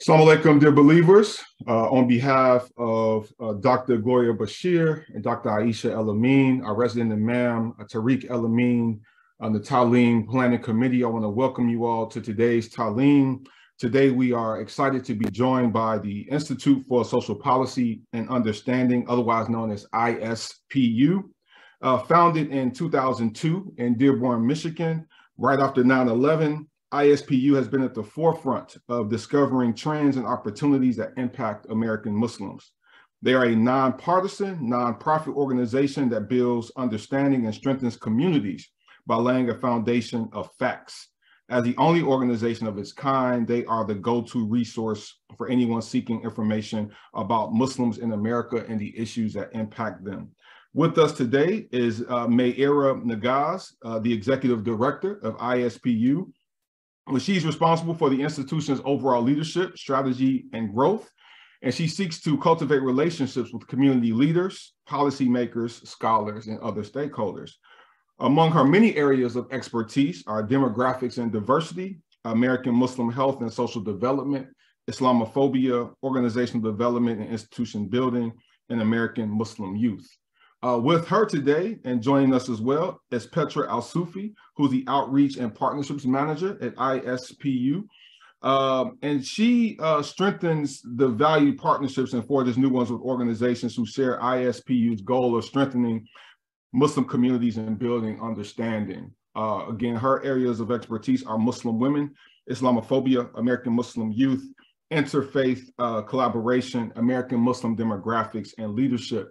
Assalamu alaikum, dear believers. On behalf of Dr. Gloria Bashir and Dr. Aisha El-Amin, our resident imam, Tariq El-Amin, on the Taaleem Planning Committee, I want to welcome you all to today's Taaleem. Today, we are excited to be joined by the Institute for Social Policy and Understanding, otherwise known as ISPU. Founded in 2002 in Dearborn, Michigan, right after 9/11, ISPU has been at the forefront of discovering trends and opportunities that impact American Muslims. They are a nonpartisan, nonprofit organization that builds understanding and strengthens communities by laying a foundation of facts. As the only organization of its kind, they are the go-to resource for anyone seeking information about Muslims in America and the issues that impact them. With us today is Mayera Nagaz, the Executive Director of ISPU. She's responsible for the institution's overall leadership, strategy, and growth, and she seeks to cultivate relationships with community leaders, policymakers, scholars, and other stakeholders. Among her many areas of expertise are demographics and diversity, American Muslim health and social development, Islamophobia, organizational development and institution building, and American Muslim youth. With her today and joining us as well is Petra Al-Sufi, who's the Outreach and Partnerships Manager at ISPU. And she strengthens the valued partnerships and forges new ones with organizations who share ISPU's goal of strengthening Muslim communities and building understanding. Again, her areas of expertise are Muslim women, Islamophobia, American Muslim youth, interfaith collaboration, American Muslim demographics, and leadership.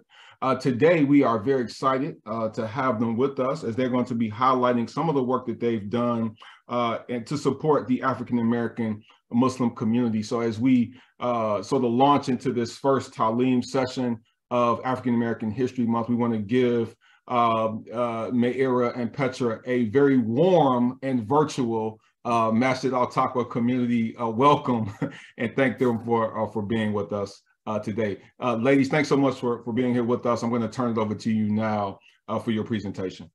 Today, we are very excited to have them with us as they're going to be highlighting some of the work that they've done and to support the African-American Muslim community. So as we sort of launch into this first Taaleem session of African-American History Month, we want to give Mayera and Petra a very warm and virtual Masjid Al-Taqwa community welcome and thank them for being with us today. Ladies, thanks so much for being here with us. I'm going to turn it over to you now for your presentation.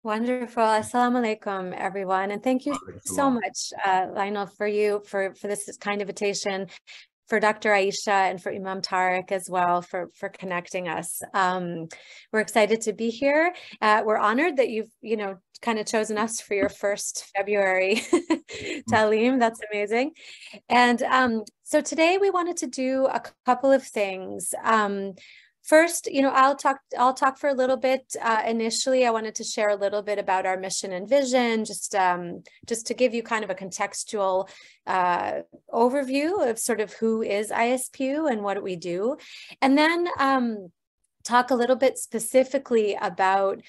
Wonderful. Assalamu alaikum, everyone. And thank you so much, Lionel, for this kind invitation, for Dr. Aisha and for Imam Tariq as well for connecting us. We're excited to be here. We're honored that you've, kind of chosen us for your first February Taaleem. That's amazing. And so today we wanted to do a couple of things. First, I'll talk for a little bit. Initially, I wanted to share a little bit about our mission and vision, just to give you kind of a contextual overview of sort of who is ISPU and what do we do. And then talk a little bit specifically about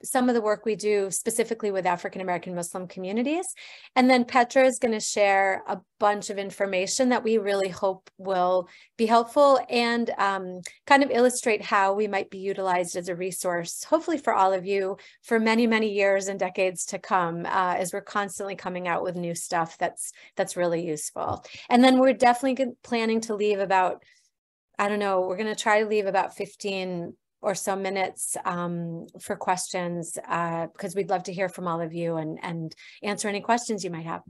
some of the work we do specifically with African-American Muslim communities. And then Petra is going to share a bunch of information that we really hope will be helpful and kind of illustrate how we might be utilized as a resource, hopefully for all of you, for many, many years and decades to come, as we're constantly coming out with new stuff that's really useful. And then we're definitely planning to leave about, I don't know, we're going to try to leave about 15 or so minutes for questions because we'd love to hear from all of you and answer any questions you might have.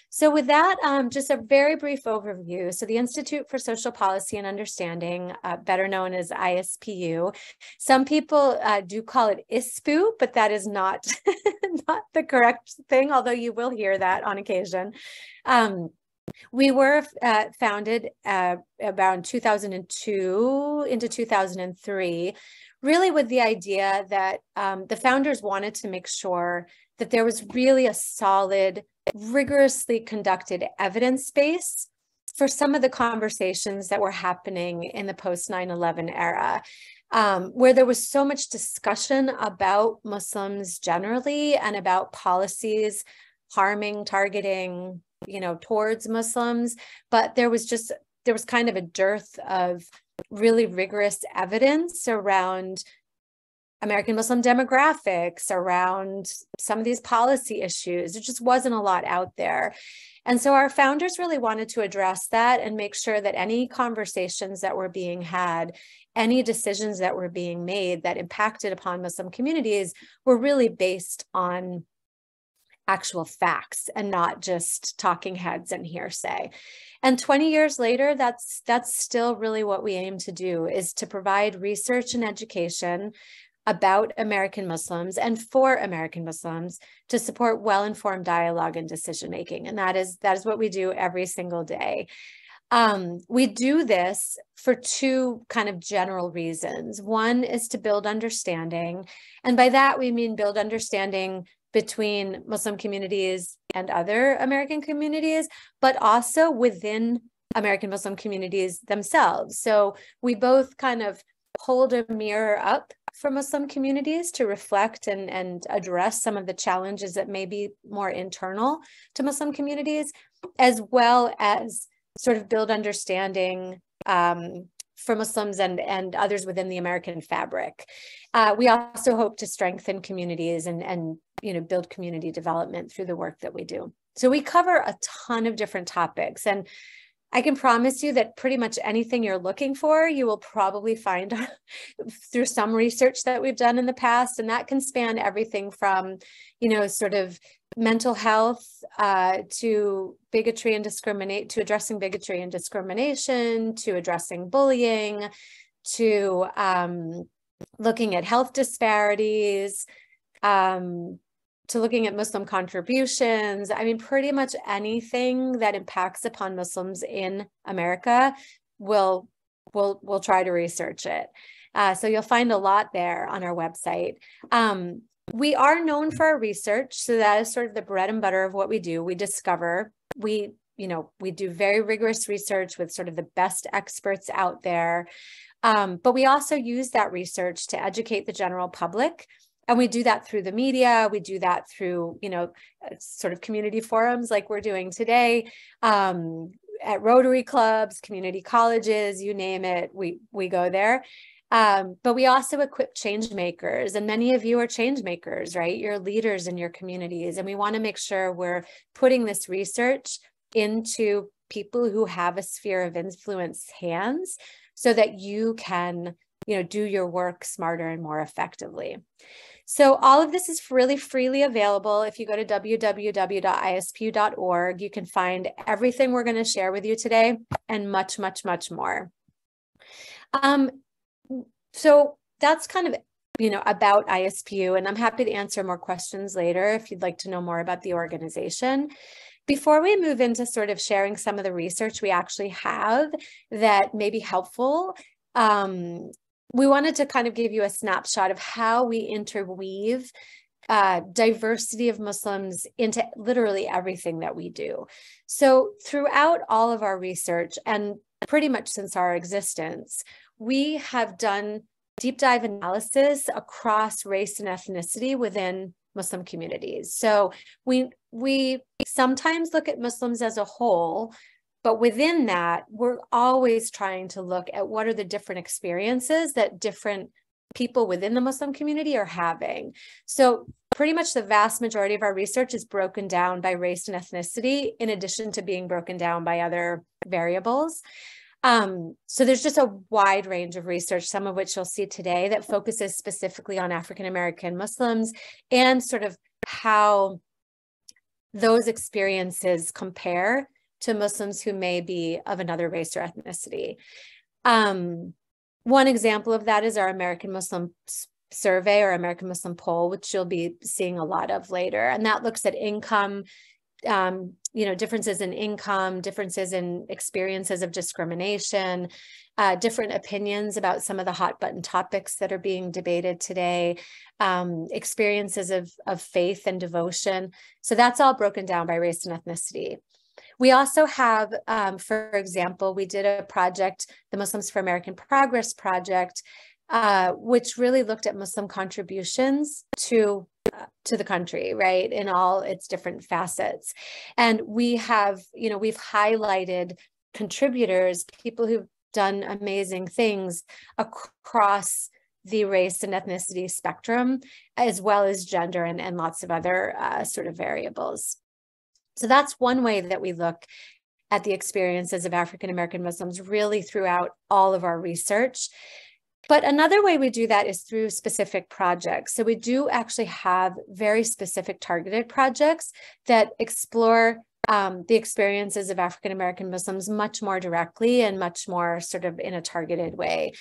So with that, just a very brief overview. So the Institute for Social Policy and Understanding, better known as ISPU. Some people do call it ISPU, but that is not, not the correct thing, although you will hear that on occasion. We were founded around 2002 into 2003, really with the idea that the founders wanted to make sure that there was really a solid, rigorously conducted evidence base for some of the conversations that were happening in the post 9/11 era, where there was so much discussion about Muslims generally and about policies harming, targeting, towards Muslims, but there was kind of a dearth of really rigorous evidence around American Muslim demographics, around some of these policy issues. There just wasn't a lot out there. And so our founders really wanted to address that and make sure that any conversations that were being had, any decisions that were being made that impacted upon Muslim communities were really based on actual facts and not just talking heads and hearsay. And 20 years later, that's still really what we aim to do, is to provide research and education about American Muslims and for American Muslims to support well-informed dialogue and decision-making. And that is what we do every single day. We do this for two kind of general reasons. One is to build understanding. And by that, we mean build understanding between Muslim communities and other American communities, but also within American Muslim communities themselves. So we both kind of hold a mirror up for Muslim communities to reflect and address some of the challenges that may be more internal to Muslim communities, as well as sort of build understanding for Muslims and others within the American fabric. We also hope to strengthen communities and build community development through the work that we do. So we cover a ton of different topics, and I can promise you that pretty much anything you're looking for, you will probably find through some research that we've done in the past. And that can span everything from, sort of mental health to bigotry and to addressing bigotry and discrimination, to addressing bullying, to looking at health disparities, to looking at Muslim contributions. I mean, pretty much anything that impacts upon Muslims in America, we'll try to research it. So you'll find a lot there on our website. We are known for our research, so that is sort of the bread and butter of what we do. We discover, we do very rigorous research with sort of the best experts out there. But we also use that research to educate the general public. And we do that through the media. We do that through, sort of community forums like we're doing today, at Rotary clubs, community colleges, you name it, we go there. But we also equip change makers, and many of you are change makers, right? You're leaders in your communities. And we want to make sure we're putting this research into people who have a sphere of influence hands so that you can, do your work smarter and more effectively. So all of this is really freely available. If you go to www.ispu.org, you can find everything we're going to share with you today and much, much, much more. So that's kind of, about ISPU, and I'm happy to answer more questions later if you'd like to know more about the organization. Before we move into sort of sharing some of the research we actually have that may be helpful, we wanted to kind of give you a snapshot of how we interweave diversity of Muslims into literally everything that we do. So throughout all of our research, and pretty much since our existence, we have done deep dive analysis across race and ethnicity within Muslim communities. So we sometimes look at Muslims as a whole, but within that, we're always trying to look at what are the different experiences that different people within the Muslim community are having. So pretty much the vast majority of our research is broken down by race and ethnicity, in addition to being broken down by other variables. So there's just a wide range of research, some of which you'll see today, that focuses specifically on African-American Muslims and sort of how those experiences compare to Muslims who may be of another race or ethnicity. One example of that is our American Muslim survey or American Muslim poll, which you'll be seeing a lot of later. And that looks at income, differences in income, differences in experiences of discrimination, different opinions about some of the hot button topics that are being debated today, experiences of faith and devotion. So that's all broken down by race and ethnicity. We also have, for example, we did a project, the Muslims for American Progress Project, which really looked at Muslim contributions to the country, right, in all its different facets. And we have, we've highlighted contributors, people who've done amazing things across the race and ethnicity spectrum, as well as gender and lots of other sort of variables. So that's one way that we look at the experiences of African-American Muslims really throughout all of our research. But another way we do that is through specific projects. So we do actually have very specific targeted projects that explore the experiences of African-American Muslims much more directly and much more sort of in a targeted way.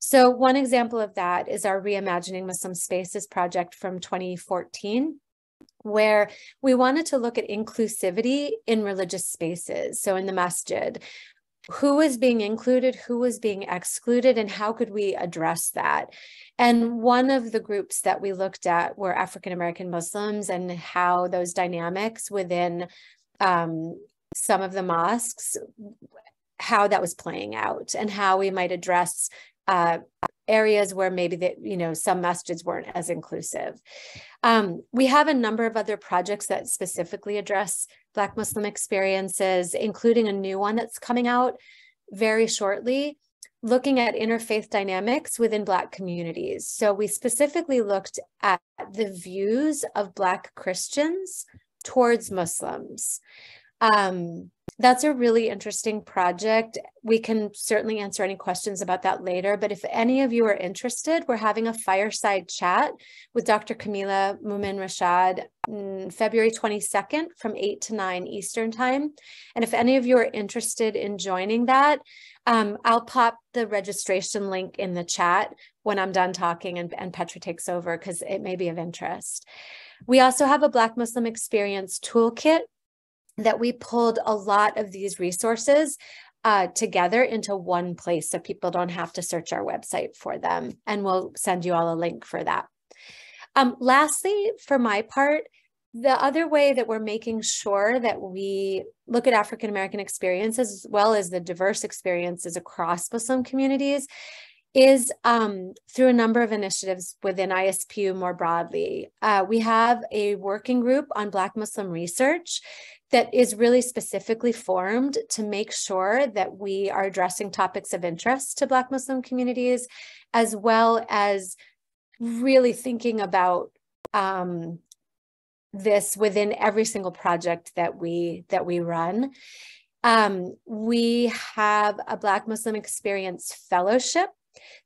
So one example of that is our Reimagining Muslim Spaces project from 2014, where we wanted to look at inclusivity in religious spaces. So in the masjid, who was being included, who was being excluded, and how could we address that? And one of the groups that we looked at were African-American Muslims and how those dynamics within some of the mosques, how that was playing out and how we might address areas where maybe some masjids weren't as inclusive. We have a number of other projects that specifically address Black Muslim experiences, including a new one that's coming out very shortly, looking at interfaith dynamics within Black communities. So we specifically looked at the views of Black Christians towards Muslims. That's a really interesting project. We can certainly answer any questions about that later, but if any of you are interested, we're having a fireside chat with Dr. Camila Mumin Rashad February 22nd from 8 to 9 Eastern time. And if any of you are interested in joining that, I'll pop the registration link in the chat when I'm done talking and Petra takes over because it may be of interest. We also have a Black Muslim Experience Toolkit that we pulled a lot of these resources together into one place so people don't have to search our website for them. And we'll send you all a link for that. Lastly, for my part, the other way that we're making sure that we look at African-American experiences as well as the diverse experiences across Muslim communities is through a number of initiatives within ISPU more broadly. We have a working group on Black Muslim research that is really specifically formed to make sure that we are addressing topics of interest to Black Muslim communities, as well as really thinking about this within every single project that we run. We have a Black Muslim Experience Fellowship.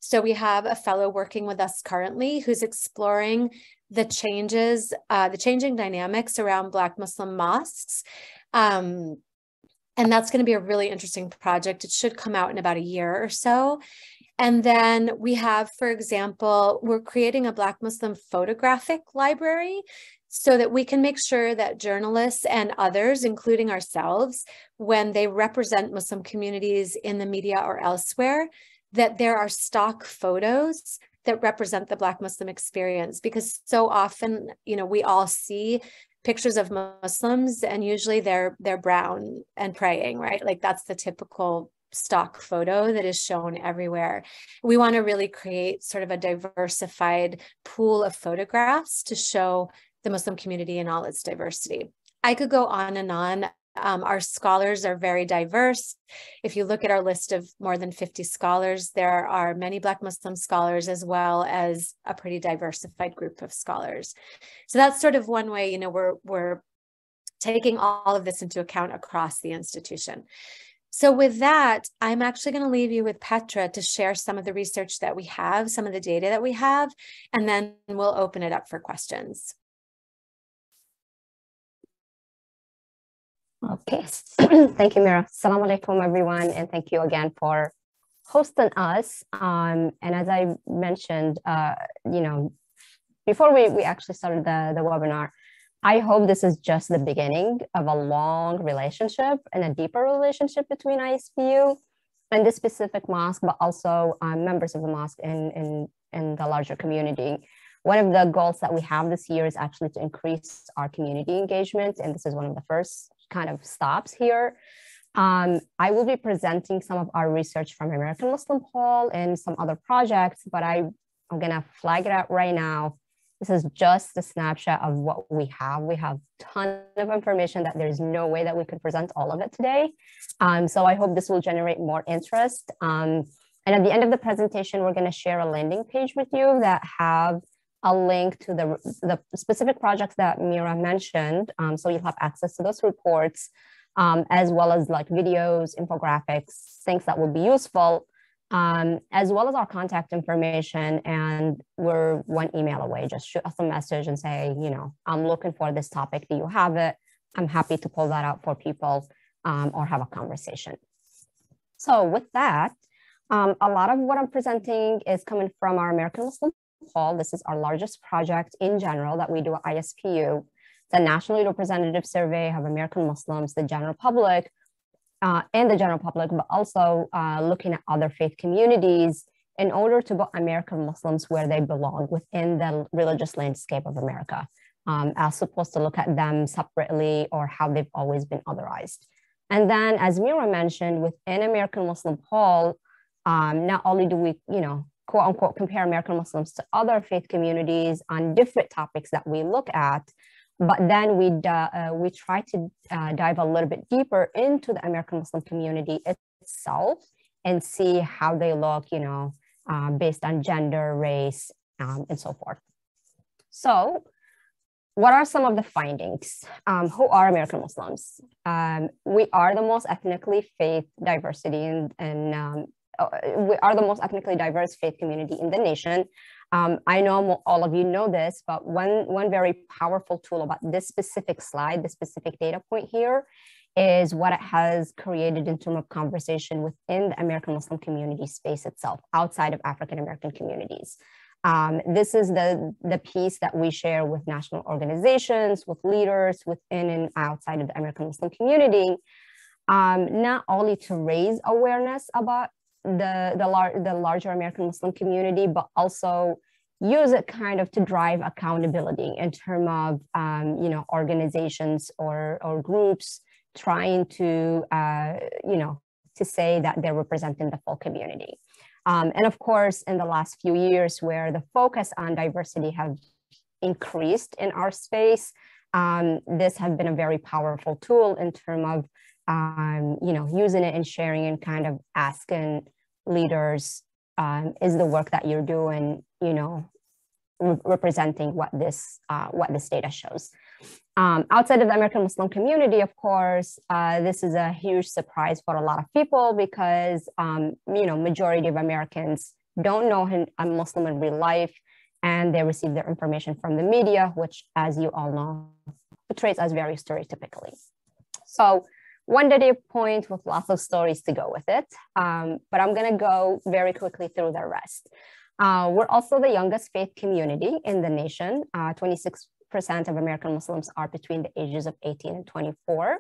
So we have a fellow working with us currently who's exploring the changing dynamics around Black Muslim mosques. And that's going to be a really interesting project. It should come out in about a year or so. And then we have, for example, we're creating a Black Muslim photographic library so that we can make sure that journalists and others, including ourselves, when they represent Muslim communities in the media or elsewhere, that there are stock photos that represent the Black Muslim experience, because so often, we all see pictures of Muslims and usually they're brown and praying, right? Like that's the typical stock photo that is shown everywhere. We want to really create sort of a diversified pool of photographs to show the Muslim community in all its diversity. I could go on and on. Our scholars are very diverse. If you look at our list of more than 50 scholars, there are many Black Muslim scholars as well as a pretty diversified group of scholars. So that's sort of one way, we're taking all of this into account across the institution. So with that, I'm actually going to leave you with Petra to share some of the research that we have, some of the data that we have, and then we'll open it up for questions. Okay, thank you, Mira. Assalamu alaikum, everyone, and thank you again for hosting us. And as I mentioned, before we actually started the webinar, I hope this is just the beginning of a long relationship and a deeper relationship between ISPU and this specific mosque, but also members of the mosque in the larger community. One of the goals that we have this year is actually to increase our community engagement, and this is one of the first kind of stops here. I will be presenting some of our research from American Muslim Hall and some other projects, but I'm gonna flag it out right now. This is just a snapshot of what we have. We have a ton of information that there's no way that we could present all of it today. So I hope this will generate more interest. And at the end of the presentation, we're gonna share a landing page with you that have a link to the specific projects that Mira mentioned. So you'll have access to those reports, as well as like videos, infographics, things that will be useful as well as our contact information. And we're one email away. Just shoot us a message and say, you know, I'm looking for this topic. Do you have it? I'm happy to pull that out for people or have a conversation. So with that, a lot of what I'm presenting is coming from our American Muslim Poll. This is our largest project in general that we do at ISPU. The nationally representative survey of American Muslims, the general public, but also looking at other faith communities in order to put American Muslims where they belong within the religious landscape of America, as opposed to look at them separately or how they've always been otherized. And then, as Mira mentioned, within American Muslim Poll, not only do we, you know, quote unquote, compare American Muslims to other faith communities on different topics that we look at, but then we try to dive a little bit deeper into the American Muslim community itself and see how they look, you know, based on gender, race, and so forth. So what are some of the findings? Who are American Muslims? We are the most ethnically faith diversity we are the most ethnically diverse faith community in the nation. I know all of you know this, but one very powerful tool about this specific slide, this specific data point here, is what it has created in terms of conversation within the American Muslim community space itself, outside of African American communities. This is the piece that we share with national organizations, with leaders within and outside of the American Muslim community, not only to raise awareness about the larger American Muslim community, but also use it kind of to drive accountability in terms of you know, organizations or groups trying to you know, to say that they're representing the full community. And of course, in the last few years, where the focus on diversity have increased in our space, this has been a very powerful tool in terms of you know, using it and sharing and kind of asking leaders, is the work that you're doing, you know, representing what this data shows. Outside of the American Muslim community, of course, this is a huge surprise for a lot of people because, you know, majority of Americans don't know a Muslim in real life, and they receive their information from the media, which, as you all know, portrays us very stereotypically. So one data point with lots of stories to go with it, but I'm gonna go very quickly through the rest. We're also the youngest faith community in the nation. 26% of American Muslims are between the ages of 18 and 24.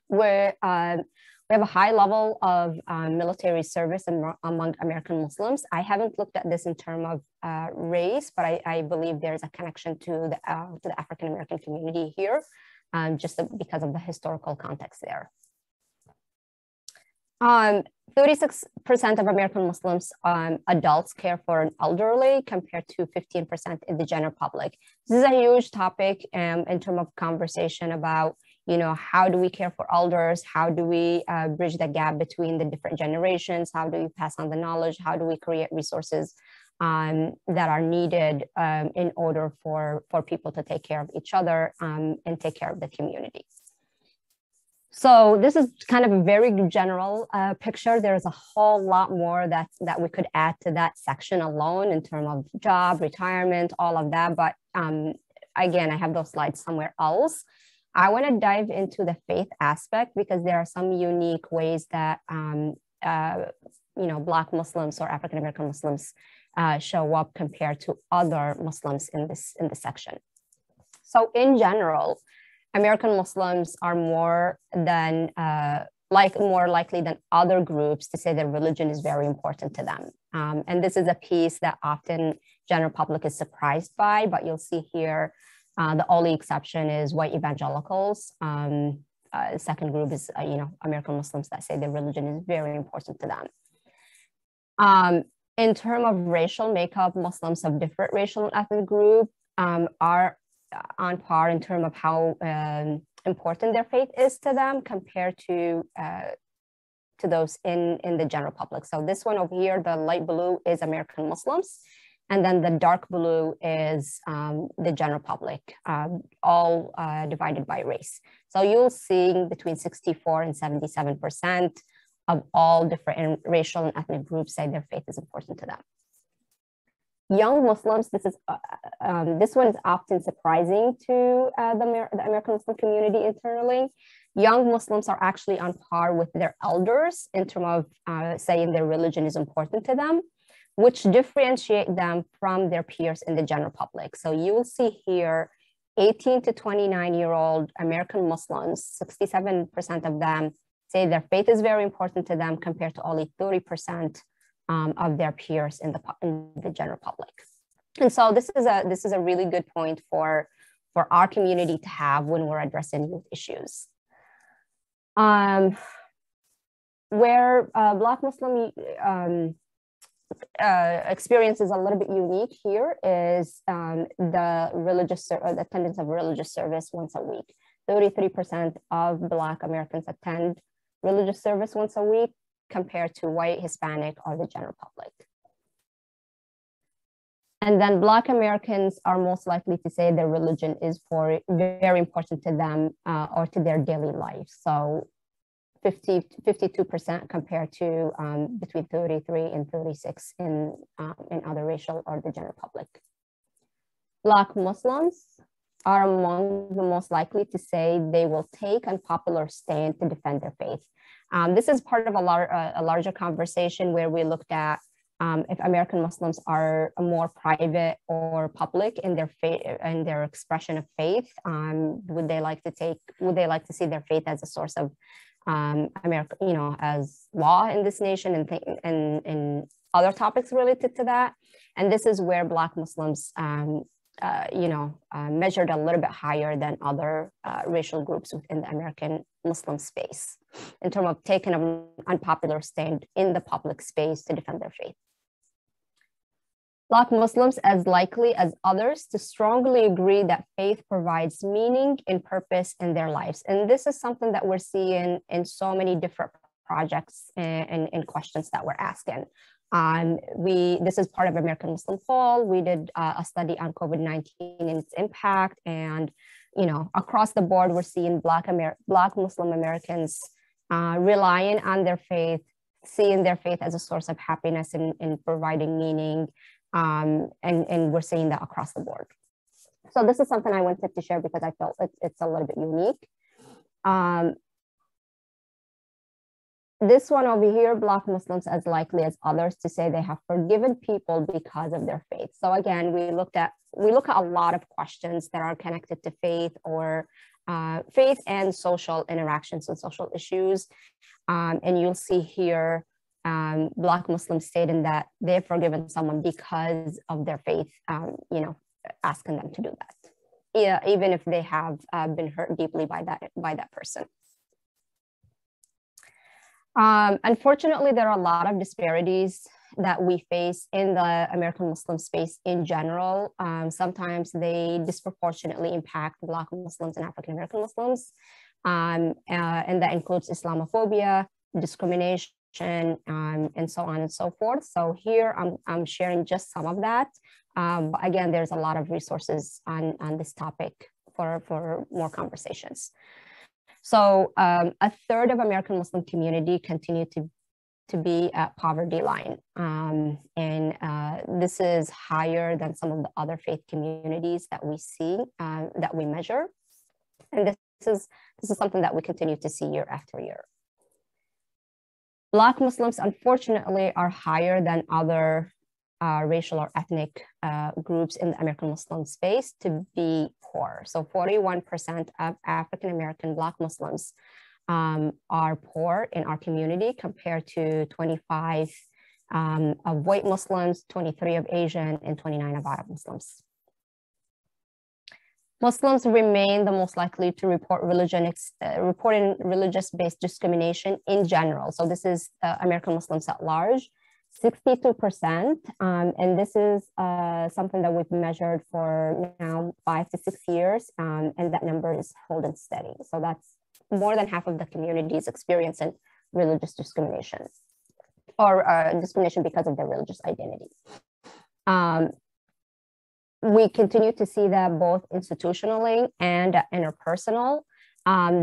We have a high level of military service among American Muslims. I haven't looked at this in terms of race, but I believe there's a connection to the African American community here, just because of the historical context there. 36% of American Muslims adults care for an elderly compared to 15% in the general public. This is a huge topic in terms of conversation about, you know, how do we care for elders? How do we bridge the gap between the different generations? How do we pass on the knowledge? How do we create resources that are needed in order for people to take care of each other and take care of the community? So this is kind of a very general picture. There's a whole lot more that we could add to that section alone in terms of job, retirement, all of that. But again, I have those slides somewhere else. I want to dive into the faith aspect because there are some unique ways that you know, Black Muslims or African American Muslims show up compared to other Muslims in this section. So in general, American Muslims are more likely than other groups to say that religion is very important to them. And this is a piece that often general public is surprised by, but you'll see here, the only exception is white evangelicals. The second group is, you know, American Muslims that say that religion is very important to them. In terms of racial makeup, Muslims of different racial and ethnic group are on par in terms of how important their faith is to them compared to those in the general public. So this one over here, the light blue is American Muslims, and then the dark blue is the general public, all divided by race. So you'll see between 64 and 77% of all different racial and ethnic groups say their faith is important to them. Young Muslims, this one is often surprising to the American Muslim community internally. Young Muslims are actually on par with their elders in terms of saying their religion is important to them, which differentiate them from their peers in the general public. So you will see here 18 to 29-year-old American Muslims, 67% of them say their faith is very important to them compared to only 30% of their peers in the general public. And so this is a really good point for our community to have when we're addressing youth issues. Where Black Muslim experience is a little bit unique here is the attendance of religious service once a week. 33% of Black Americans attend religious service once a week compared to white, Hispanic, or the general public. And then Black Americans are most likely to say their religion is very important to them or to their daily life. So 52% compared to between 33 and 36 in other racial or the general public. Black Muslims are among the most likely to say they will take unpopular stand to defend their faith. This is part of a larger conversation where we looked at if American Muslims are more private or public in their faith and their expression of faith. Would they like to see their faith as a source of America, as law in this nation and other topics related to that? And this is where Black Muslims, measured a little bit higher than other racial groups within the American Muslim space in terms of taking an unpopular stand in the public space to defend their faith. Black Muslims as likely as others to strongly agree that faith provides meaning and purpose in their lives. And this is something that we're seeing in so many different projects and questions that we're asking. This is part of American Muslim Poll. We did a study on COVID-19 and its impact. And, across the board, we're seeing Black Muslim Americans relying on their faith, seeing their faith as a source of happiness and providing meaning. And we're seeing that across the board. So this is something I wanted to share because I felt it's a little bit unique. This one over here, Black Muslims as likely as others to say they have forgiven people because of their faith. So again, we look at a lot of questions that are connected to faith or faith and social interactions and social issues. And you'll see here, Black Muslims stating that they've forgiven someone because of their faith, asking them to do that, yeah, even if they have been hurt deeply by that person. Unfortunately, there are a lot of disparities that we face in the American Muslim space in general. Sometimes they disproportionately impact Black Muslims and African American Muslims, and that includes Islamophobia, discrimination, and so on and so forth. So here I'm sharing just some of that. But again, there's a lot of resources on this topic for more conversations. So a third of American Muslim community continue to be at poverty line. And this is higher than some of the other faith communities that we see, that we measure. And this is something that we continue to see year after year. Black Muslims, unfortunately, are higher than other racial or ethnic groups in the American Muslim space to be poor. So 41% of African American Black Muslims are poor in our community compared to 25 of white Muslims, 23 of Asian, and 29 of Arab Muslims. Muslims remain the most likely to report reporting religious-based discrimination in general. So this is American Muslims at large, 62%. And this is something that we've measured for now 5 to 6 years. And that number is holding steady. So that's more than half of the community is experiencing religious discrimination or discrimination because of their religious identity. We continue to see that both institutionally and interpersonal.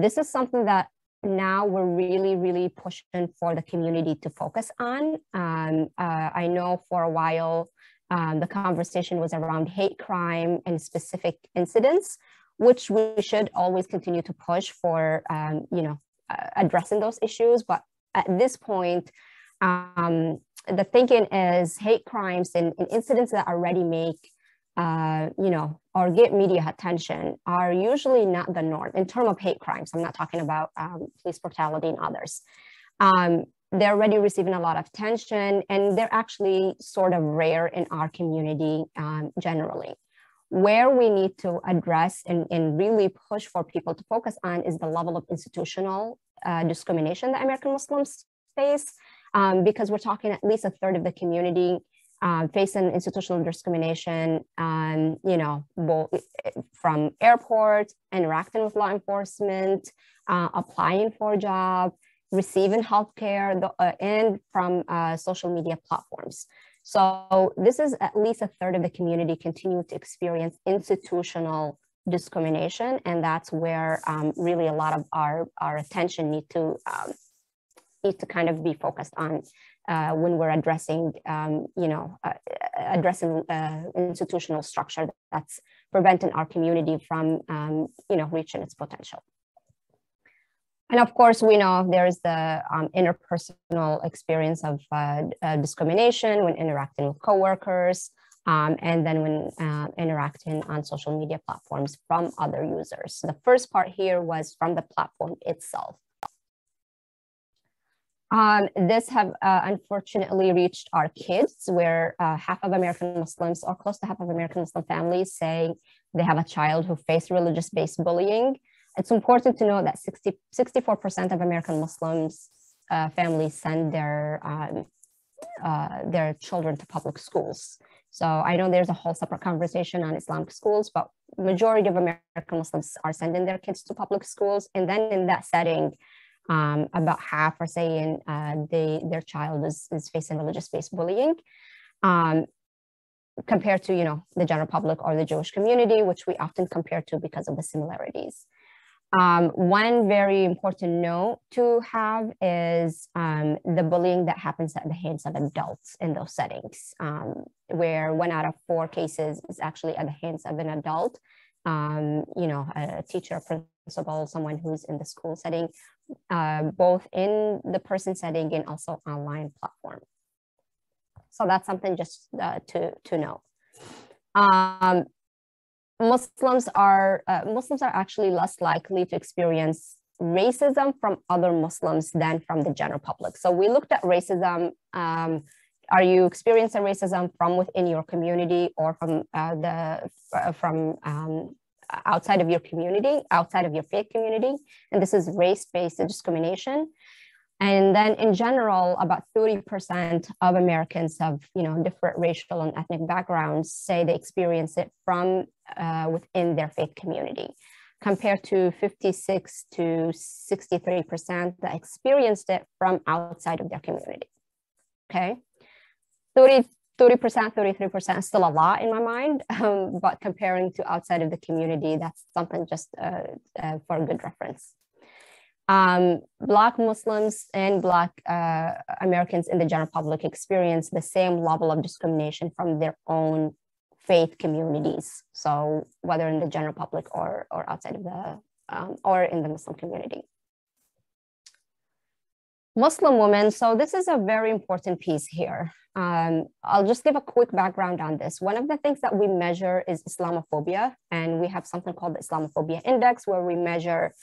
This is something that now we're really pushing for the community to focus on. I know for a while, the conversation was around hate crime and specific incidents, which we should always continue to push for, addressing those issues. But at this point, the thinking is hate crimes and incidents that already make, or get media attention are usually not the norm in terms of hate crimes. I'm not talking about police brutality and others. They're already receiving a lot of attention, and they're actually sort of rare in our community generally. Where we need to address and really push for people to focus on is the level of institutional discrimination that American Muslims face, because we're talking at least a third of the community facing institutional discrimination, both from airports, interacting with law enforcement, applying for a job, receiving healthcare, and from social media platforms. So this is at least a third of the community continue to experience institutional discrimination, and that's where really a lot of our attention need to kind of be focused on when we're addressing, institutional structure that's preventing our community from, reaching its potential. And of course, we know there's the interpersonal experience of discrimination when interacting with coworkers, and then when interacting on social media platforms from other users. The first part here was from the platform itself. This have unfortunately reached our kids, where half of American Muslims, or close to half of American Muslim families, say they have a child who faced religious-based bullying. It's important to know that 64% of American Muslims families send their children to public schools. So I know there's a whole separate conversation on Islamic schools, but majority of American Muslims are sending their kids to public schools. And then in that setting, about half are saying their child is facing religious-based bullying, compared to, the general public or the Jewish community, which we often compare to because of the similarities. One very important note to have is the bullying that happens at the hands of adults in those settings, where 1 out of 4 cases is actually at the hands of an adult, a teacher, principal, someone who's in the school setting, both in the person setting and also online platform. So that's something just to know. Muslims are actually less likely to experience racism from other Muslims than from the general public. So we looked at racism. Are you experiencing racism from within your community or from outside of your community, outside of your faith community? And this is race-based discrimination. And then in general, about 30% of Americans of different racial and ethnic backgrounds say they experience it from within their faith community, compared to 56 to 63% that experienced it from outside of their community. Okay, 30%, 33% is still a lot in my mind, but comparing to outside of the community, that's something just for a good reference. Black Muslims and Black Americans in the general public experience the same level of discrimination from their own faith communities. So whether in the general public or outside of the, or in the Muslim community. Muslim women, so this is a very important piece here. I'll just give a quick background on this. One of the things that we measure is Islamophobia, and we have something called the Islamophobia Index, where we measure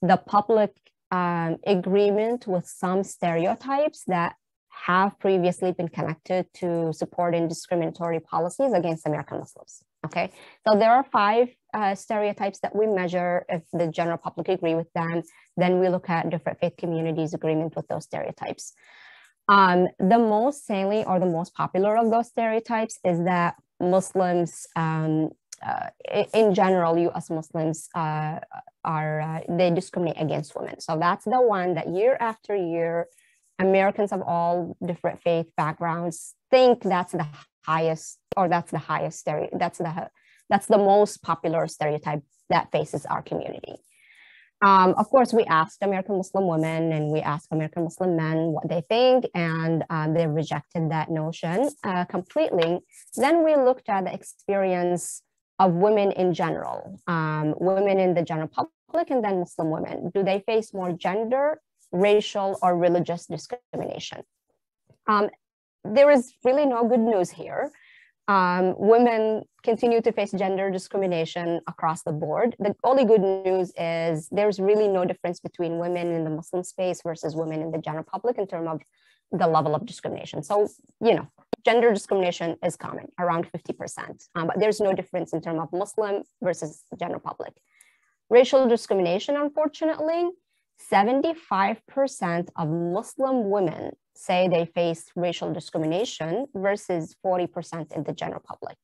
the public agreement with some stereotypes that have previously been connected to supporting discriminatory policies against American Muslims. Okay, so there are 5 stereotypes that we measure. If the general public agree with them, then we look at different faith communities' agreement with those stereotypes. The most salient or the most popular of those stereotypes is that Muslims, in general, U.S. Muslims they discriminate against women. So that's the one that year after year, Americans of all different faith backgrounds think that's the highest, or that's the most popular stereotype that faces our community. Of course, we asked American Muslim women and we asked American Muslim men what they think, and they rejected that notion completely. Then we looked at the experience of women in general, women in the general public, and then Muslim women. Do they face more gender, racial, or religious discrimination? There is really no good news here. Women continue to face gender discrimination across the board. The only good news is there's really no difference between women in the Muslim space versus women in the general public in terms of the level of discrimination. So, you know, gender discrimination is common, around 50%, but there's no difference in terms of Muslim versus general public. Racial discrimination, unfortunately, 75% of Muslim women say they face racial discrimination versus 40% in the general public.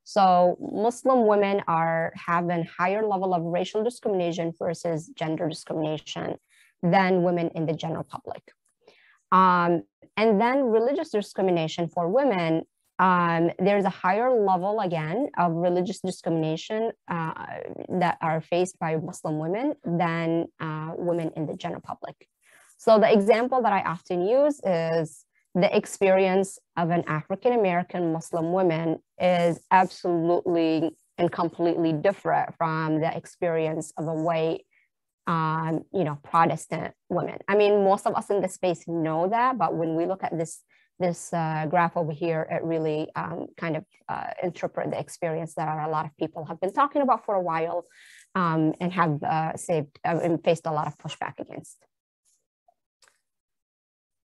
So Muslim women are having higher level of racial discrimination versus gender discrimination than women in the general public. And then religious discrimination for women, there's a higher level again of religious discrimination that are faced by Muslim women than women in the general public. So the example that I often use is the experience of an African-American Muslim woman is absolutely and completely different from the experience of a white, Protestant women. I mean, most of us in the space know that, but when we look at this graph over here, it really kind of interpret the experience that a lot of people have been talking about for a while and have faced a lot of pushback against.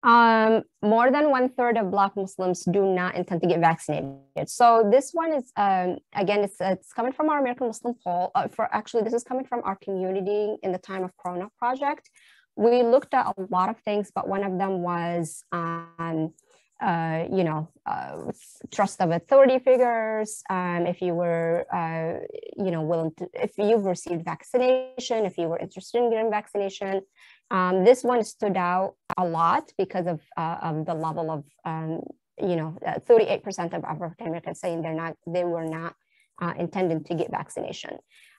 More than 1/3 of Black Muslims do not intend to get vaccinated. So this one is, again, it's coming from our American Muslim poll. This is coming from our community in the Time of Corona project. We looked at a lot of things, but one of them was, trust of authority figures. If you were, willing to, if you've received vaccination, if you were interested in getting vaccination. This one stood out a lot because of the level of, 38% of African Americans saying they were not intending to get vaccination.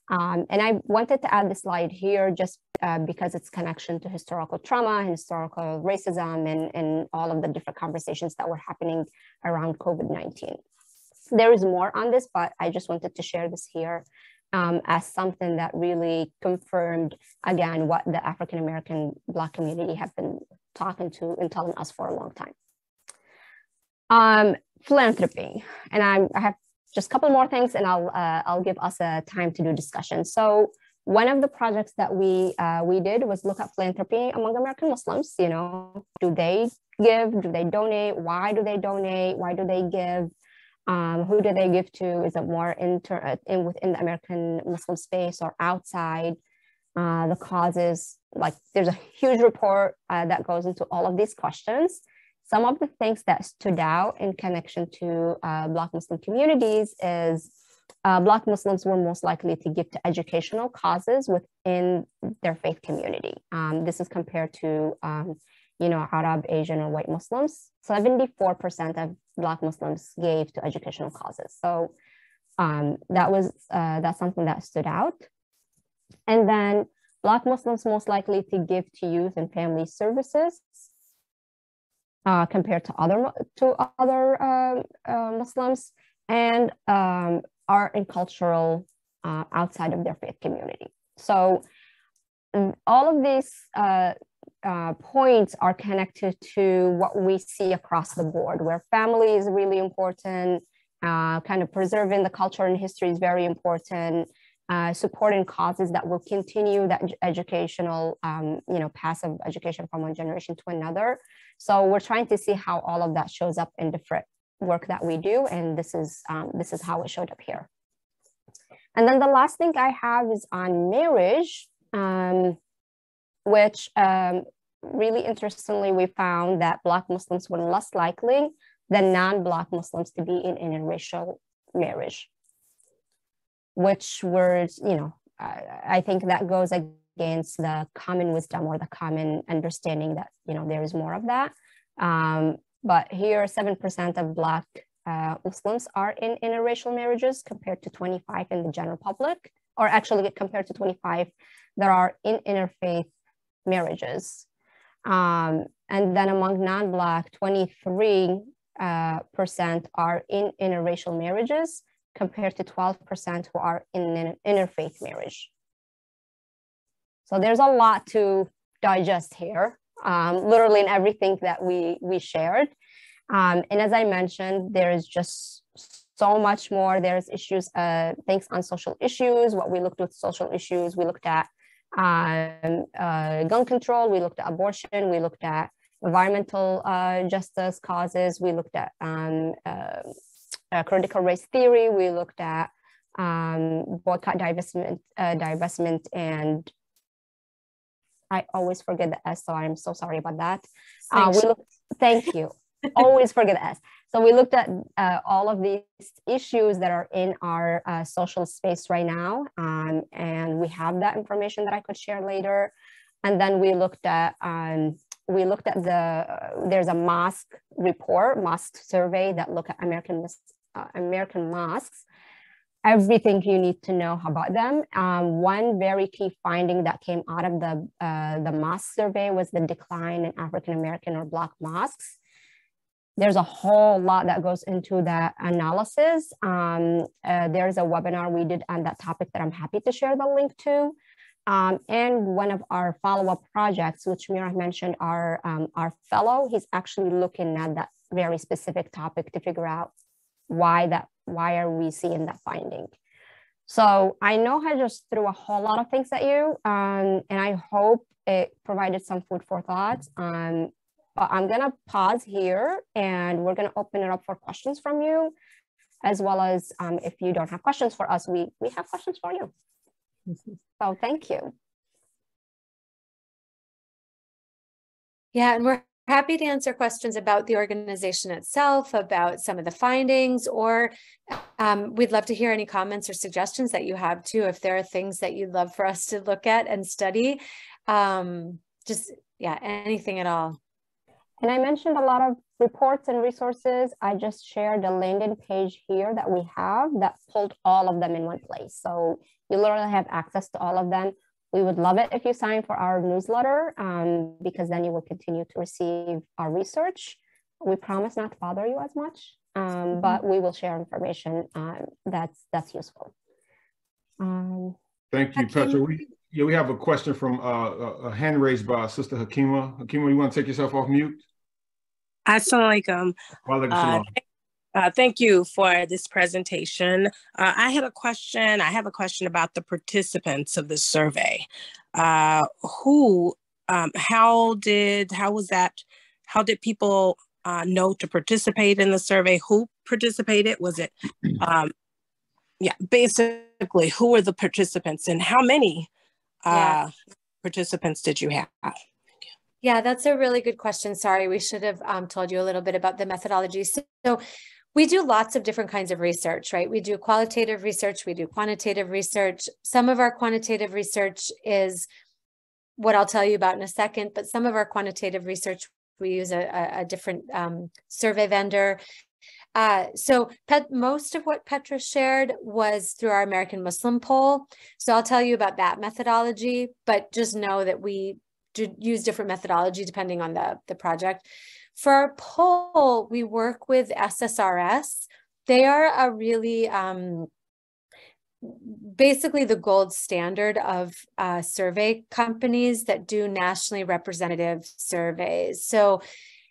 And I wanted to add the slide here just because it's connection to historical trauma and historical racism and all of the different conversations that were happening around COVID-19. There is more on this, but I just wanted to share this here as something that really confirmed, again, what the African-American Black community have been talking to and telling us for a long time. Philanthropy, and I have just a couple more things, and I'll give us a time to do discussion. So one of the projects that we did was look at philanthropy among American Muslims. Do they give? Do they donate? Why do they donate? Why do they give? Who do they give to? Is it more within the American Muslim space or outside? The causes, like there's a huge report that goes into all of these questions. Some of the things that stood out in connection to Black Muslim communities is Black Muslims were most likely to give to educational causes within their faith community. This is compared to Arab, Asian, or white Muslims. 74% of Black Muslims gave to educational causes. So that's something that stood out. And then Black Muslims most likely to give to youth and family services compared to other Muslims, and art and cultural outside of their faith community. So all of these points are connected to what we see across the board, where family is really important, kind of preserving the culture and history is very important, supporting causes that will continue that educational, passive education from one generation to another. So we're trying to see how all of that shows up in different work that we do, and this is how it showed up here. And then the last thing I have is on marriage, which really interestingly, we found that Black Muslims were less likely than non-Black Muslims to be in interracial marriage, which were, I think that goes against the common wisdom or the common understanding that, there is more of that. But here, 7% of Black Muslims are in interracial marriages compared to 25% in the general public. or actually compared to 25 that are in interfaith marriages. And then among non-Black, 23% are in interracial marriages compared to 12% who are in an interfaith marriage. So there's a lot to digest here, literally in everything that we shared. And as I mentioned, there is just so much more. There's issues, things on social issues, what we looked at social issues. We looked at gun control, we looked at abortion, we looked at environmental justice causes, we looked at critical race theory, we looked at boycott, divestment, and I always forget the S, so I'm so sorry about that. Thank you. Always forget the S. So we looked at all of these issues that are in our social space right now, and we have that information that I could share later. And then we looked at there's a mosque report, mosque survey that look at American mosques. Everything you need to know about them. One very key finding that came out of the mosque survey was the decline in African-American or Black mosques. There's a whole lot that goes into that analysis. There's a webinar we did on that topic that I'm happy to share the link to. And one of our follow-up projects, which Mira mentioned, our fellow, he's actually looking at that very specific topic to figure out why are we seeing that finding. So I know I just threw a whole lot of things at you, and I hope it provided some food for thought. But I'm gonna pause here and we're gonna open it up for questions from you, as well as if you don't have questions for us, we have questions for you. So thank you. Yeah, and we're happy to answer questions about the organization itself, about some of the findings, or we'd love to hear any comments or suggestions that you have too, if there are things that you'd love for us to look at and study. Just, yeah, anything at all. And I mentioned a lot of reports and resources. I just shared the landing page here that we have that pulled all of them in one place. So you literally have access to all of them. We would love it if you sign for our newsletter, because then you will continue to receive our research. We promise not to bother you as much, but we will share information that's useful. Thank you, Petra. We have a question from a hand raised by Sister Hakima. Hakima, you want to take yourself off mute? Assalamu alaikum. Walaikum salam. Thank you for this presentation. I have a question about the participants of the survey. How did people know to participate in the survey? Who participated? Was it, basically, who were the participants and how many participants did you have? Yeah, that's a really good question. Sorry, we should have told you a little bit about the methodology. So we do lots of different kinds of research, right? We do qualitative research, we do quantitative research. Some of our quantitative research is what I'll tell you about in a second, but some of our quantitative research, we use a different survey vendor. So most of what Petra shared was through our American Muslim poll. So I'll tell you about that methodology, but just know that we use different methodology depending on the project. For our poll, we work with SSRS. They are a really, basically the gold standard of survey companies that do nationally representative surveys. So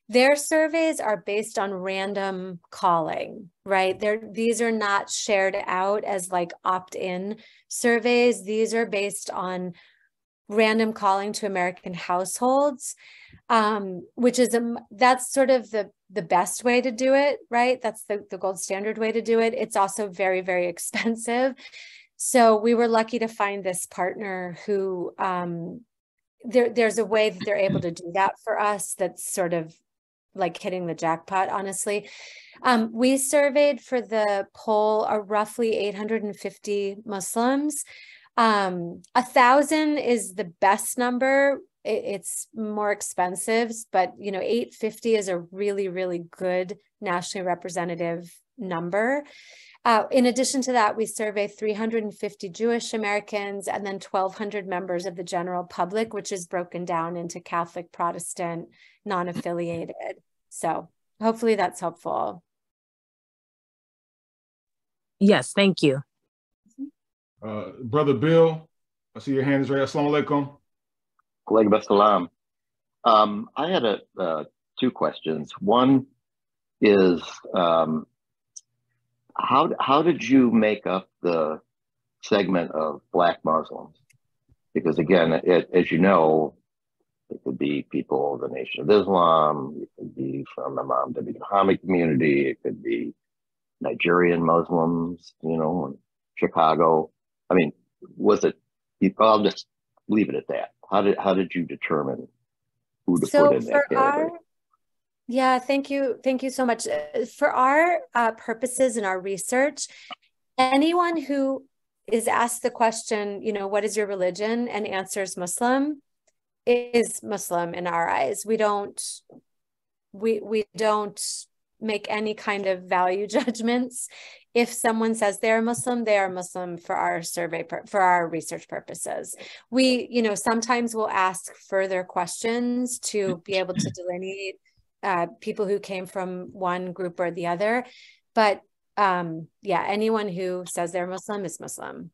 their surveys are based on random calling, right? These are not shared out as like opt-in surveys. These are based on random calling to American households, which is that's sort of the best way to do it, right? That's the gold standard way to do it. It's also very, very expensive. So we were lucky to find this partner who there's a way that they're able to do that for us that's sort of like hitting the jackpot, honestly. We surveyed for the poll roughly 850 Muslims. 1,000 is the best number. It's more expensive, but 850 is a really, really good nationally representative number. In addition to that, we survey 350 Jewish Americans and then 1,200 members of the general public, which is broken down into Catholic, Protestant, non-affiliated. So hopefully that's helpful. Yes, thank you. Brother Bill, I see your hand is raised. Assalamu alaikum. Alaikum assalam. I had two questions. One is, how did you make up the segment of Black Muslims? Because again, as you know, it could be people of the Nation of Islam, it could be from the Imam W. Muhammad community, it could be Nigerian Muslims, you know, in Chicago. I mean, I'll just leave it at that. How did you determine who to put in that category? Yeah, thank you. Thank you so much. For our purposes in our research, anyone who is asked the question, you know, what is your religion, and answers Muslim, is Muslim in our eyes. We don't make any kind of value judgments. If someone says they're Muslim, they are Muslim for our survey, for our research purposes. We, you know, sometimes we'll ask further questions to be able to delineate people who came from one group or the other. But yeah, anyone who says they're Muslim is Muslim.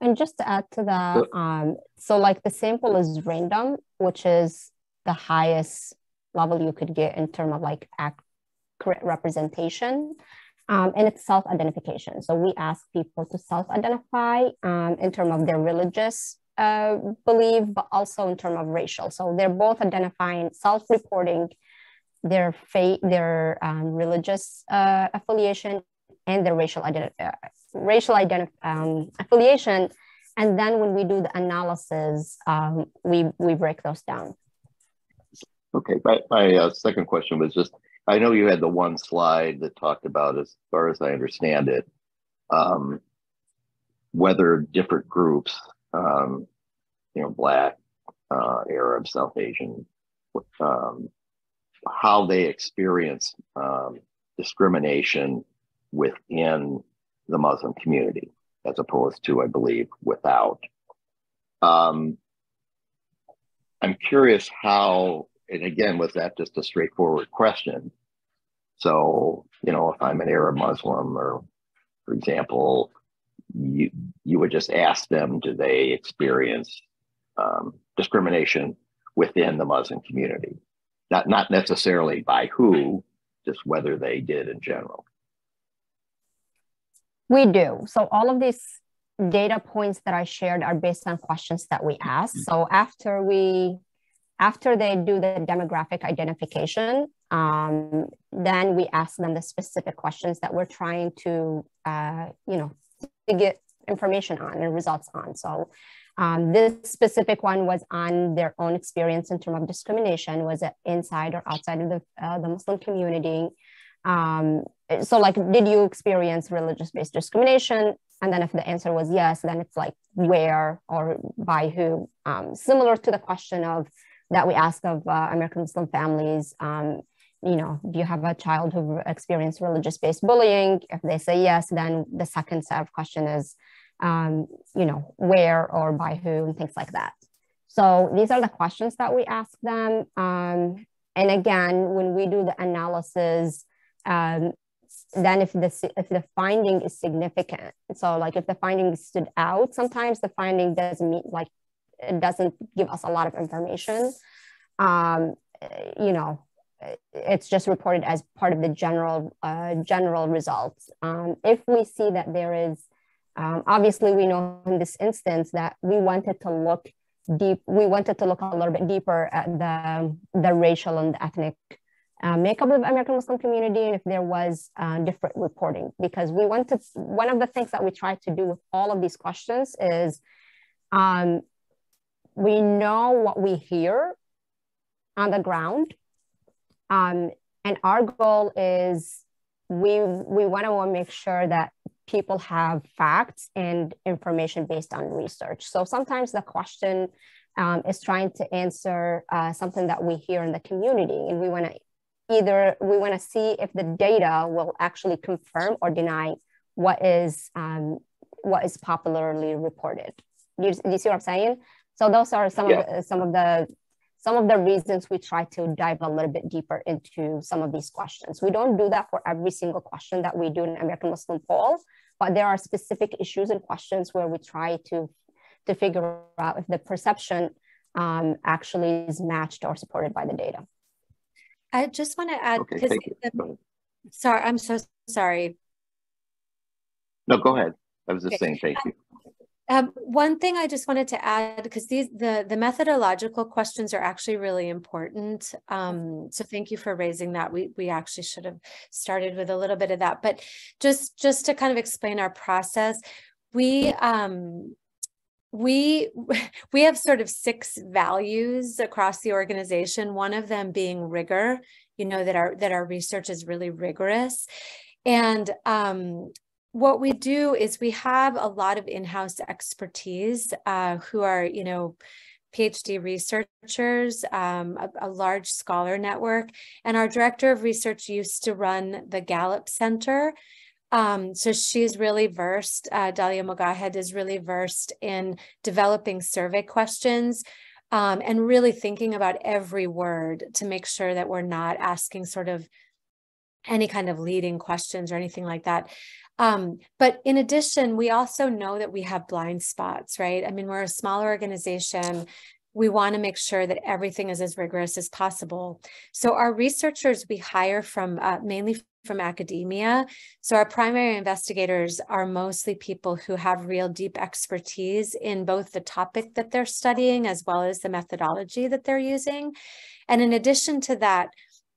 And just to add to that, so like the sample is random, which is the highest level you could get in terms of like accurate representation, and it's self-identification. So we ask people to self-identify in terms of their religious belief, but also in terms of racial. So they're both identifying, self-reporting their faith, their religious affiliation, and their racial affiliation. And then when we do the analysis, we break those down. Okay, my second question was just, I know you had the one slide that talked about, as far as I understand it, whether different groups, you know, Black, Arab, South Asian, how they experience discrimination within the Muslim community, as opposed to, I believe, without. I'm curious how, and again, was that just a straightforward question? So, you know, if I'm an Arab Muslim, or for example, you would just ask them, do they experience discrimination within the Muslim community? Not necessarily by who, just whether they did in general. We do. So all of these data points that I shared are based on questions that we ask. So after they do the demographic identification, then we ask them the specific questions that we're trying to, you know, to get information on and results on. So this specific one was on their own experience in terms of discrimination. Was it inside or outside of the Muslim community? So like, did you experience religious-based discrimination? And then if the answer was yes, then it's like where or by who? Similar to the question that we ask of American Muslim families, you know, do you have a child who experienced religious-based bullying? If they say yes, then the second set of question is, you know, where or by who, and things like that. So these are the questions that we ask them. And again, when we do the analysis, then if the finding is significant, so like if the finding stood out, sometimes the finding doesn't mean, like, it doesn't give us a lot of information. You know, it's just reported as part of the general results. If we see that there is, obviously we know in this instance that we wanted to look a little bit deeper at the racial and the ethnic makeup of the American Muslim community, and if there was different reporting, because one of the things that we try to do with all of these questions is we know what we hear on the ground, and our goal is we want to make sure that people have facts and information based on research. So sometimes the question is trying to answer something that we hear in the community, and we want to see if the data will actually confirm or deny what is popularly reported. Do you see what I'm saying? So those are some of the reasons we try to dive a little bit deeper into some of these questions. We don't do that for every single question that we do in American Muslim poll, but there are specific issues and questions where we try to figure out if the perception actually is matched or supported by the data. I just want to add, okay, thank you. Sorry, I'm so sorry. No, go ahead. I was just saying thank you. One thing I just wanted to add, because the methodological questions are actually really important. So thank you for raising that. We actually should have started with a little bit of that, but just to kind of explain our process, we have sort of 6 values across the organization. One of them being rigor, that our research is really rigorous. And what we do is we have a lot of in-house expertise who are, PhD researchers, a large scholar network. And our director of research used to run the Gallup Center. So she's really versed, Dalia Mogahed is really versed in developing survey questions and really thinking about every word to make sure that we're not asking sort of any kind of leading questions or anything like that. But in addition, we also know that we have blind spots, right? I mean, we're a small organization. We want to make sure that everything is as rigorous as possible. So our researchers we hire from mainly from academia. So our primary investigators are mostly people who have real deep expertise in both the topic that they're studying as well as the methodology that they're using. And in addition to that,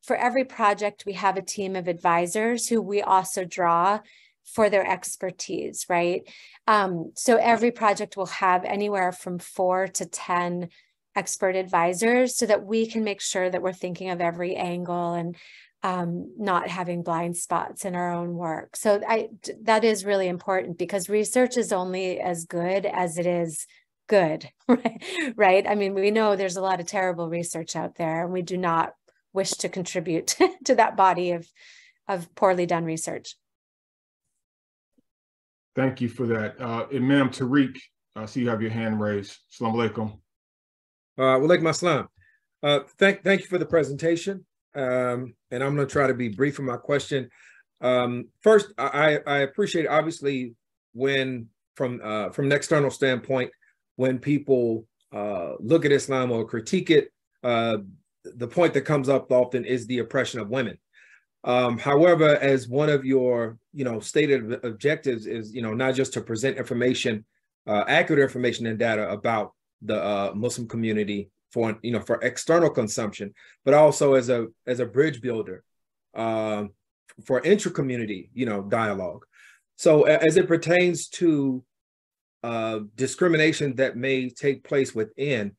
for every project, we have a team of advisors who we also draw for their expertise, right? So every project will have anywhere from 4 to 10 expert advisors so that we can make sure that we're thinking of every angle and not having blind spots in our own work. So that is really important because research is only as good as it is good, right? I mean, we know there's a lot of terrible research out there and we do not wish to contribute to that body of poorly done research. Thank you for that. Imam Tariq, I see you have your hand raised. Assalamu alaikum. Walaikum assalam. Thank you for the presentation. And I'm going to try to be brief in my question. First, I appreciate obviously when from an external standpoint, when people look at Islam or critique it, the point that comes up often is the oppression of women. However, as one of your, stated objectives is, not just to present information, accurate information and data about the Muslim community for external consumption, but also as a bridge builder for intra-community, dialogue. So as it pertains to discrimination that may take place within,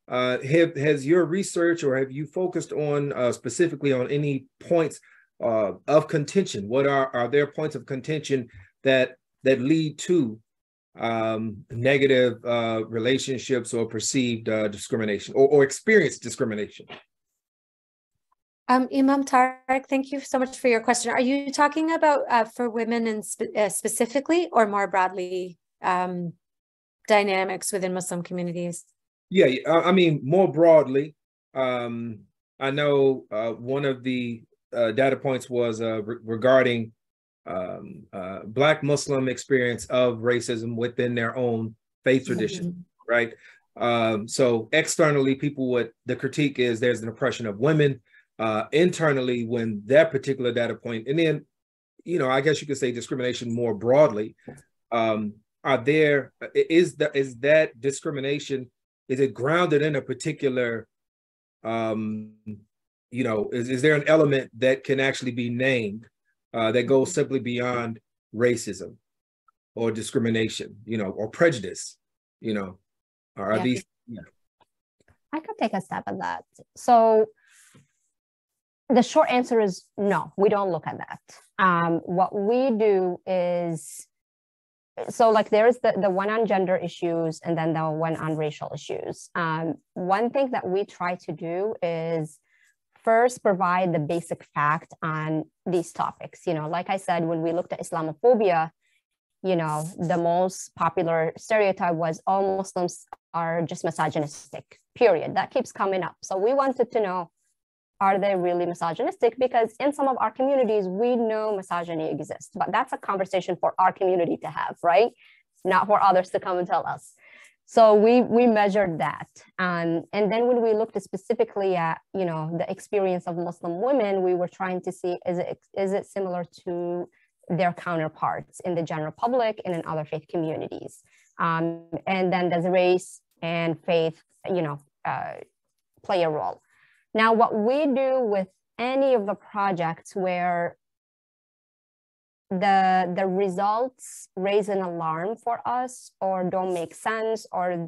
has your research or have you focused on specifically on any points of contention? What are there points of contention that lead to negative relationships or perceived discrimination or experienced discrimination? Imam Tariq, thank you so much for your question. Are you talking about for women and specifically or more broadly dynamics within Muslim communities? Yeah, I mean, more broadly, I know one of the data points was regarding Black Muslim experience of racism within their own faith tradition, right? So externally, the critique is there's an oppression of women. Internally, when that particular data point, and then, I guess you could say discrimination more broadly, is that discrimination, is it grounded in a particular, is there an element that can actually be named that goes simply beyond racism or discrimination, or prejudice, are these? Yeah. I could take a stab at that. So the short answer is no, we don't look at that. What we do is, so like there's the one on gender issues and then the one on racial issues. One thing that we try to do is first provide the basic fact on these topics. Like I said, when we looked at Islamophobia, you know, the most popular stereotype was all Muslims are just misogynistic, period. That keeps coming up. So we wanted to know, are they really misogynistic? Because in some of our communities, we know misogyny exists, but that's a conversation for our community to have, right? Not for others to come and tell us. So we measured that. And then when we looked specifically at, you know, the experience of Muslim women, we were trying to see, is it similar to their counterparts in the general public and in other faith communities? And then does race and faith, you know, play a role? Now, what we do with any of the projects where the results raise an alarm for us or don't make sense, or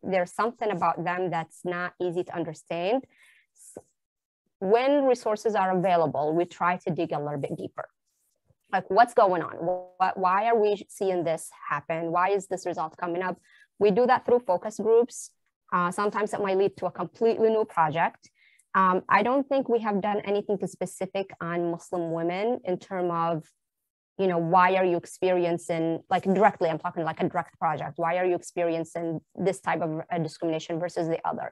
there's something about them that's not easy to understand, when resources are available, we try to dig a little bit deeper. Like, what's going on? Why are we seeing this happen? Why is this result coming up? We do that through focus groups. Sometimes it might lead to a completely new project. I don't think we have done anything specific on Muslim women in terms of, you know, why are you experiencing, like directly, I'm talking like a direct project. Why are you experiencing this type of discrimination versus the other?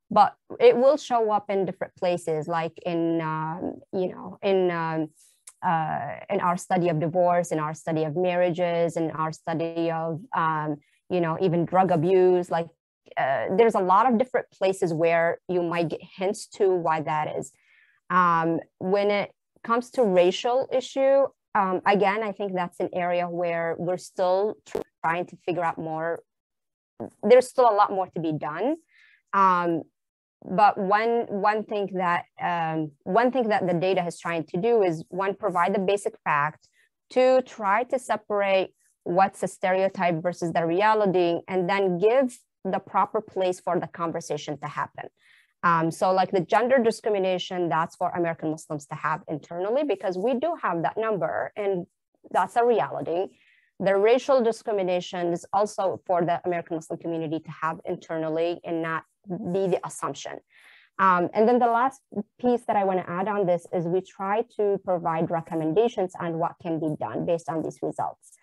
But it will show up in different places, like in, you know, in our study of divorce, in our study of marriages, in our study of, you know, even drug abuse. Like there's a lot of different places where you might get hints to why that is. When it comes to racial issue, again, I think that's an area where we're still trying to figure out more. There's still a lot more to be done. But one thing that the data is trying to do is, one, provide the basic fact, two, try to separate what's a stereotype versus the reality, and then give the proper place for the conversation to happen. So like the gender discrimination, that's for American Muslims to have internally, because we do have that number and that's a reality. The racial discrimination is also for the American Muslim community to have internally and not be the assumption. And then the last piece that I want to add on this is we try to provide recommendations on what can be done based on these results.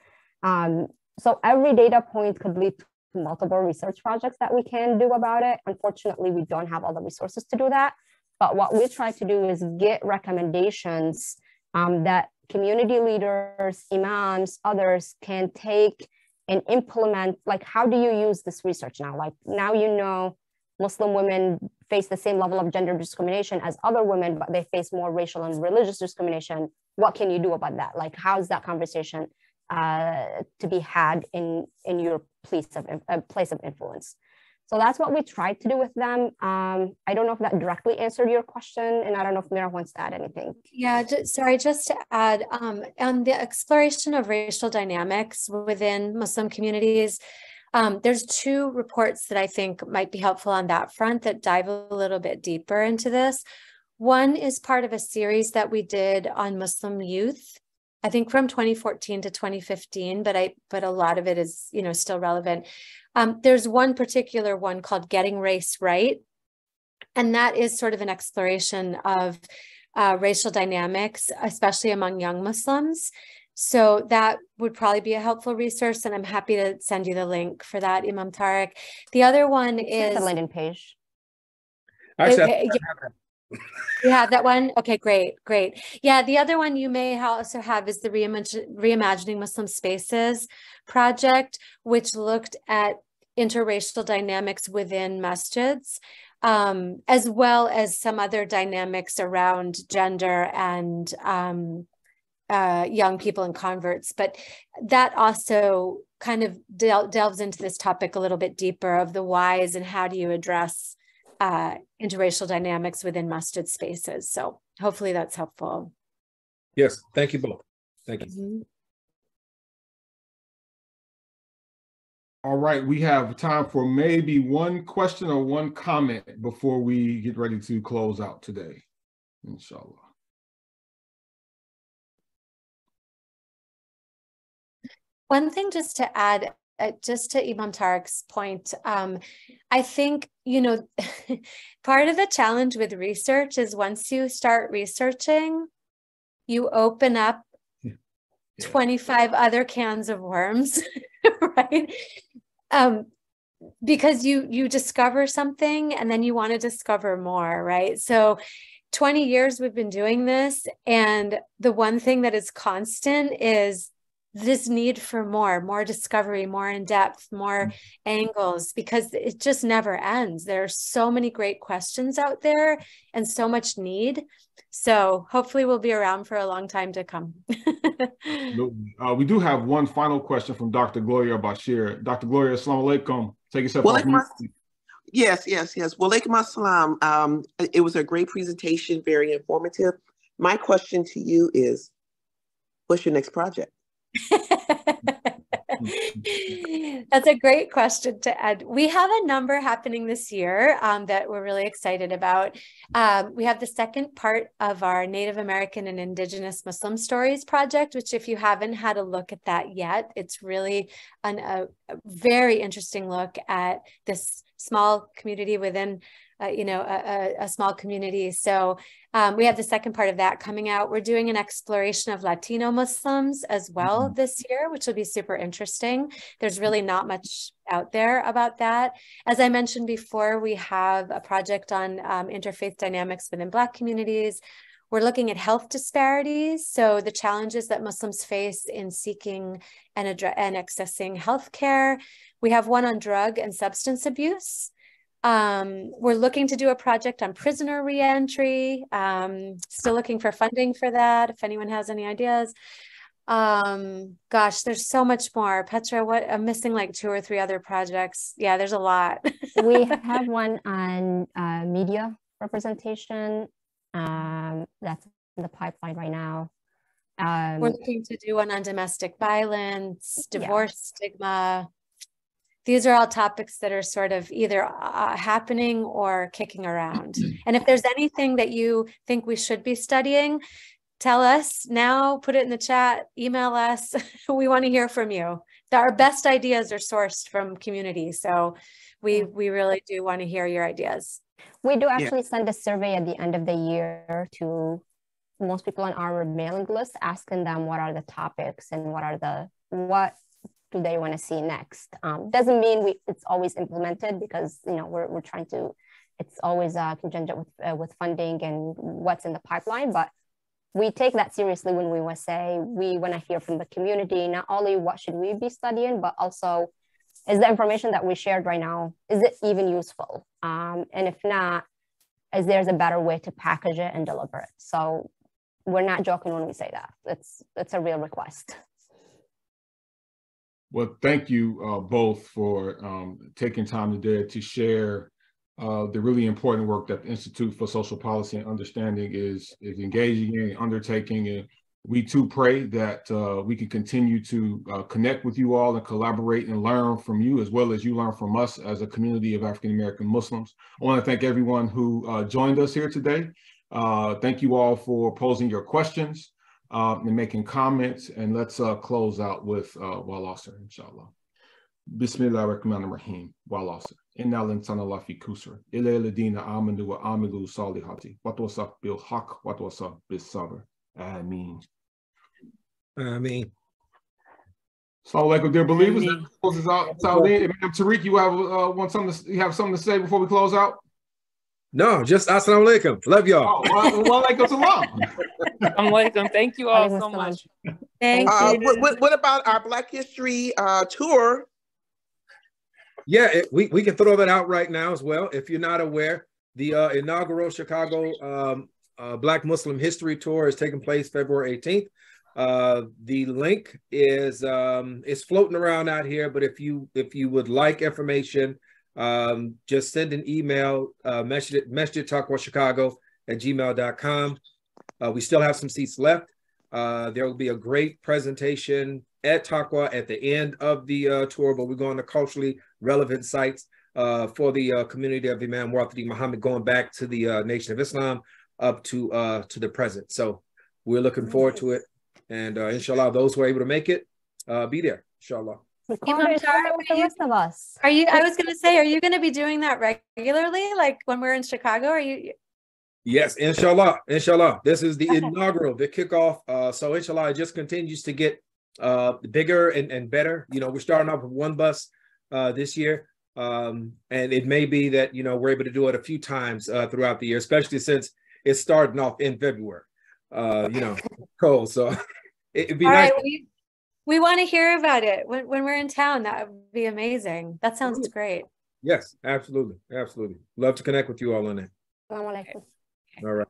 So every data point could lead to multiple research projects that we can do about it. Unfortunately, we don't have all the resources to do that. But what we try to do is get recommendations that community leaders, imams, others can take and implement. Like, how do you use this research now? Like, now you know Muslim women face the same level of gender discrimination as other women, but they face more racial and religious discrimination. What can you do about that? Like, how's that conversation to be had in your place of influence? So that's what we tried to do with them. I don't know if that directly answered your question, and I don't know if Mira wants to add anything. Yeah, just to add, on the exploration of racial dynamics within Muslim communities, there's two reports that I think might be helpful on that front that dive a little bit deeper into this. One is part of a series that we did on Muslim youth, I think from 2014 to 2015, but a lot of it is, you know, still relevant. There's one particular one called Getting Race Right. And that is sort of an exploration of racial dynamics, especially among young Muslims. So that would probably be a helpful resource, and I'm happy to send you the link for that, Imam Tariq. The other one is the landing page. Actually, you have that one? Okay, great. Yeah, the other one you may also have is the Reimagining Muslim Spaces project, which looked at interracial dynamics within masjids, as well as some other dynamics around gender and young people and converts. But that also kind of delves into this topic a little bit deeper of the whys and how do you address interracial dynamics within masjid spaces. So hopefully that's helpful. Yes, thank you both. Thank you. Mm-hmm. All right, we have time for maybe one question or one comment before we get ready to close out today, inshallah. One thing just to add, just to Imam Tariq's point, I think, you know, part of the challenge with research is once you start researching, you open up 25 other cans of worms, right? Because you discover something and then you want to discover more, right? So 20 years we've been doing this, and the one thing that is constant is this need for more discovery, more in depth, more angles, because it just never ends. There are so many great questions out there and so much need. So hopefully we'll be around for a long time to come. We do have one final question from Dr. Gloria Bashir. Dr. Gloria, assalamu alaikum. Take yourself off mute. Yes. Well, alaikum assalam. It was a great presentation, very informative. My question to you is, what's your next project? That's a great question to add. We have a number happening this year that we're really excited about. We have the second part of our Native American and Indigenous Muslim Stories project, which if you haven't had a look at that yet, it's really a very interesting look at this small community within a small community. So we have the second part of that coming out. We're doing an exploration of Latino Muslims as well this year, which will be super interesting. There's really not much out there about that. As I mentioned before, we have a project on interfaith dynamics within Black communities. We're looking at health disparities, so the challenges that Muslims face in seeking and accessing healthcare. We have one on drug and substance abuse. We're looking to do a project on prisoner reentry. Still looking for funding for that, if anyone has any ideas. Gosh, there's so much more. Petra, I'm missing like 2 or 3 other projects. Yeah, there's a lot. We have one on media representation. That's in the pipeline right now. We're looking to do one on domestic violence, divorce stigma. These are all topics that are sort of either happening or kicking around. And if there's anything that you think we should be studying, tell us now, put it in the chat, email us. We want to hear from you. Our best ideas are sourced from community. So we really do want to hear your ideas. We do actually send a survey at the end of the year to most people on our mailing list, asking them what are the topics and what do they want to see next. Doesn't mean it's always implemented, because we're trying to. It's always contingent with funding and what's in the pipeline, but we take that seriously when we want to hear from the community, not only what should we be studying, but also, is the information that we shared right now, is it even useful? And if not, is there's a better way to package it and deliver it? So we're not joking when we say that. It's a real request. Well, thank you both for taking time today to share the really important work that the Institute for Social Policy and Understanding is engaging in, undertaking. And we too pray that we can continue to connect with you all and collaborate and learn from you, as well as you learn from us as a community of African American Muslims. I want to thank everyone who joined us here today. Thank you all for posing your questions and making comments. And let's close out with Wal Asr, inshallah. Bismillah ar-Rahman ar-Rahim. Wal Asr. Inna al-insana lafi kusr. Illa alladhina amanu wa amilu salihati. Watwasaf bil haqq, watwasaf bis sabr. Ameen. Ameen. Assalamu alaikum, dear believers. That closes out. Imam Tariq, you have something to say before we close out? No, just assalamu alaikum. Love y'all. Wa alaikum salam. Assalamu alaikum. Thank you all so much. Thank you. What about our Black History tour? Yeah, we can throw that out right now as well. If you're not aware, the inaugural Chicago Black Muslim History Tour is taking place February 18th. The link is floating around out here, but if you would like information, just send an email, masjidtaqwachicago@gmail.com. We still have some seats left. There will be a great presentation at Taqwa at the end of the tour, but we're going to culturally relevant sites for the community of Imam Wathidi Muhammad, going back to the Nation of Islam up to the present. So we're looking forward to it. And inshallah, those who are able to make it, be there, inshallah. Imam Tariq, with the rest of us. I was going to say, are you going to be doing that regularly? Like when we're in Chicago, are you? Yes, inshallah. This is the inaugural, the kickoff. So inshallah, it just continues to get bigger and better. You know, we're starting off with one bus this year. And it may be that, you know, we're able to do it a few times throughout the year, especially since it's starting off in February, you know, cold. So it'd be nice. Right, we want to hear about it when we're in town. That would be amazing. That sounds great. Yes, absolutely. Absolutely. Love to connect with you all on that. Assalamu alaikum. All right.